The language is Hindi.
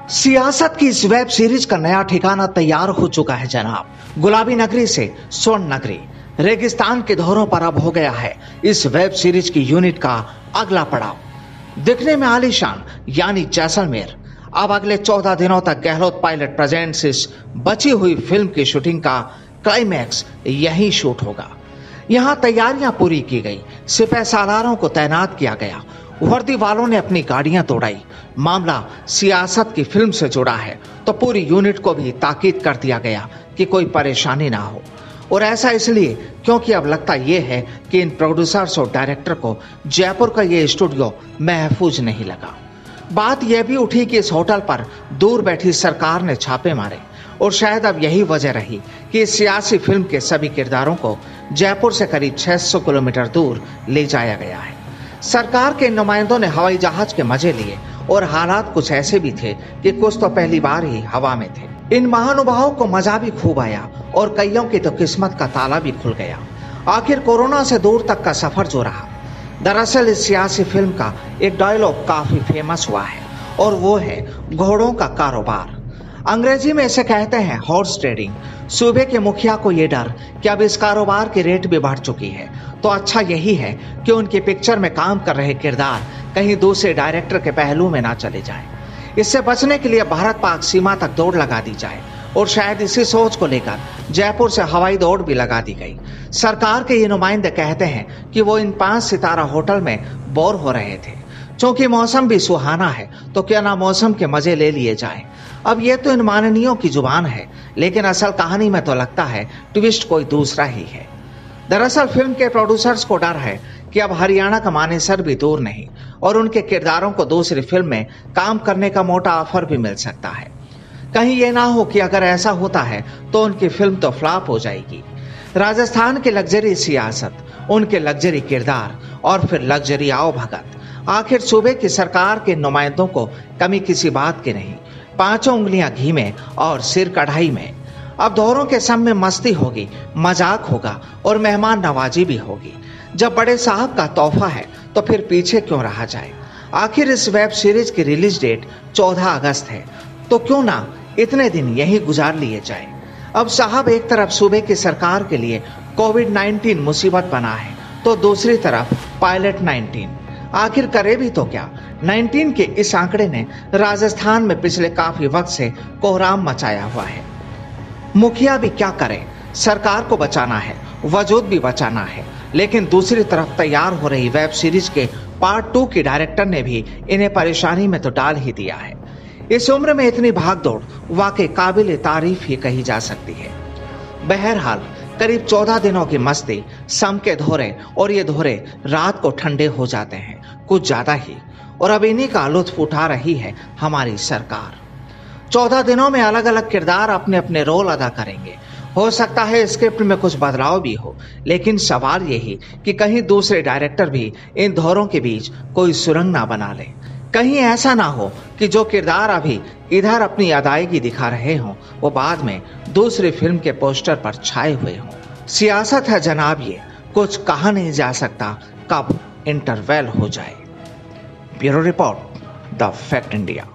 सियासत की इस वेब सीरीज का नया ठिकाना तैयार हो चुका है जनाब। गुलाबी नगरी से स्वर्ण नगरी, रेगिस्तान के दौरों पर अब हो गया है इस वेब सीरीज की यूनिट का अगला पड़ाव। दिखने में आलीशान यानी जैसलमेर। अब अगले 14 दिनों तक गहलोत पायलट प्रेजेंट्स इस बची हुई फिल्म की शूटिंग का क्लाइमैक्स यहीं शूट होगा। यहां तैयारियां पूरी की गई, सिपह सालारों को तैनात किया गया, वर्दी वालों ने अपनी गाड़ियां तोड़ाई। मामला सियासत की फिल्म से जुड़ा है तो पूरी यूनिट को भी ताकीद कर दिया गया कि कोई परेशानी ना हो। और ऐसा इसलिए क्योंकि अब लगता यह है कि इन प्रोड्यूसर्स और डायरेक्टर को जयपुर का ये स्टूडियो महफूज नहीं लगा। बात यह भी उठी कि इस होटल पर दूर बैठी सरकार ने छापे मारे और शायद अब यही वजह रही कि इस सियासी फिल्म के सभी किरदारों को जयपुर से करीब 600 किलोमीटर दूर ले जाया गया है। सरकार के नुमाइंदों ने हवाई जहाज के मजे लिए और हालात कुछ ऐसे भी थे कि कुछ तो पहली बार ही हवा में थे। इन महानुभावों को मजा भी खूब आया और कईयों की तो किस्मत का ताला भी खुल गया। आखिर कोरोना से दूर तक का सफर जो रहा। दरअसल इस सियासी फिल्म का एक डायलॉग काफी फेमस हुआ है और वो है घोड़ों का कारोबार। अंग्रेजी में इसे कहते हैं हॉर्स ट्रेडिंग। सूबे के मुखिया को यह डर कि अब इस कारोबार की रेट भी बढ़ चुकी है, तो अच्छा यही है कि उनकी पिक्चर में काम कर रहे किरदार कहीं दूसरे डायरेक्टर के पहलू में ना चले जाएं। इससे बचने के लिए भारत पाक सीमा तक दौड़ लगा दी जाए और शायद इसी सोच को लेकर जयपुर से हवाई दौड़ भी लगा दी गई। सरकार के ये नुमाइंदे कहते हैं कि वो इन 5 सितारा होटल में बोर हो रहे थे। चूंकि मौसम भी सुहाना है तो क्या ना मौसम के मजे ले लिए जाएं। अब ये तो इन माननीयों की जुबान है, लेकिन असल कहानी में तो लगता है ट्विस्ट कोई दूसरा ही है। दरअसल फिल्म के प्रोड्यूसर्स को डर है कि अब हरियाणा का मानेसर भी दूर नहीं और उनके किरदारों को दूसरी फिल्म में काम करने का मोटा ऑफर भी मिल सकता है। कहीं ये ना हो कि अगर ऐसा होता है तो उनकी फिल्म तो फ्लॉप हो जाएगी। राजस्थान की लग्जरी सियासत, उनके लग्जरी किरदार और फिर लग्जरी आओ भगत। आखिर सूबे की सरकार के नुमाइंदों को कमी किसी बात की नहीं, 5 उंगलियां घी में और सिर कढ़ाई में। अब दौरों के सब में मस्ती होगी, मजाक होगा और मेहमान नवाजी भी होगी। जब बड़े साहब का तोहफा है तो फिर पीछे क्यों रहा जाए। आखिर इस वेब सीरीज की रिलीज डेट 14 अगस्त है, तो क्यों ना इतने दिन यही गुजार लिए जाए। अब साहब एक तरफ सूबे की सरकार के लिए कोविड-19 मुसीबत बना है तो दूसरी तरफ पायलट 19। आखिर करे भी तो क्या। 19 के इस आंकड़े ने राजस्थान में पिछले काफी वक्त से कोहराम मचाया हुआ है। मुखिया भी क्या करे, सरकार को बचाना है, वजूद भी बचाना है, लेकिन दूसरी तरफ तैयार हो रही वेब सीरीज के पार्ट 2 की डायरेक्टर ने भी इन्हें परेशानी में तो डाल ही दिया है। इस उम्र में इतनी भागदौड़ वाकई काबिल तारीफ ही कही जा सकती है। बहरहाल करीब 14 दिनों की मस्ती, सम के धोरे, और ये धोरे रात को ठंडे हो जाते हैं कुछ ज्यादा ही, और अब इन्हीं का लुत्फ उठा रही है हमारी सरकार। 14 दिनों में अलग अलग किरदार अपने अपने रोल अदा करेंगे। हो सकता है स्क्रिप्ट में कुछ बदलाव भी हो, लेकिन सवाल यही कि कहीं दूसरे डायरेक्टर भी इन धोरों के बीच कोई सुरंग ना बना ले। कहीं ऐसा ना हो कि जो किरदार अभी इधर अपनी अदायगी दिखा रहे हों वो बाद में दूसरी फिल्म के पोस्टर पर छाए हुए हों। सियासत है जनाब, ये कुछ कहा नहीं जा सकता कब इंटरवेल हो जाए। Bureau report, the fact India.